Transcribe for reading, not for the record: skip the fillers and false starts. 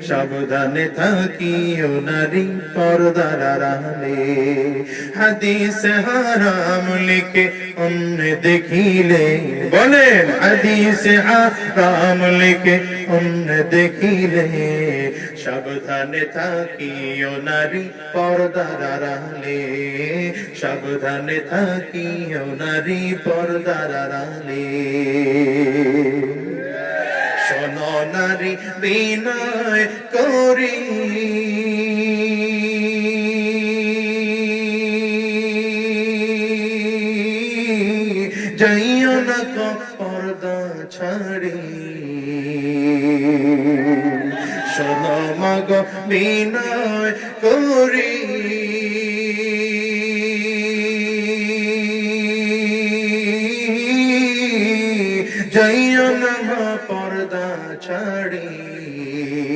সাবধানে থাকিও নারী পর্দার আড়ালে। হাদিস হারাম লিখে অন্য দেখিলে, বলেন হাদিস হারাম লিখে অন্য দেখিলে, সাবধানে থাকিও নারী পর্দার আড়ালে। সাবধানে থাকিও নারী পর্দার আড়ালে। শোনো নারী বিনয় করি, যাইও না পর্দা ছাড়ি। শোনো মাগ বিনয় করি, যাইও না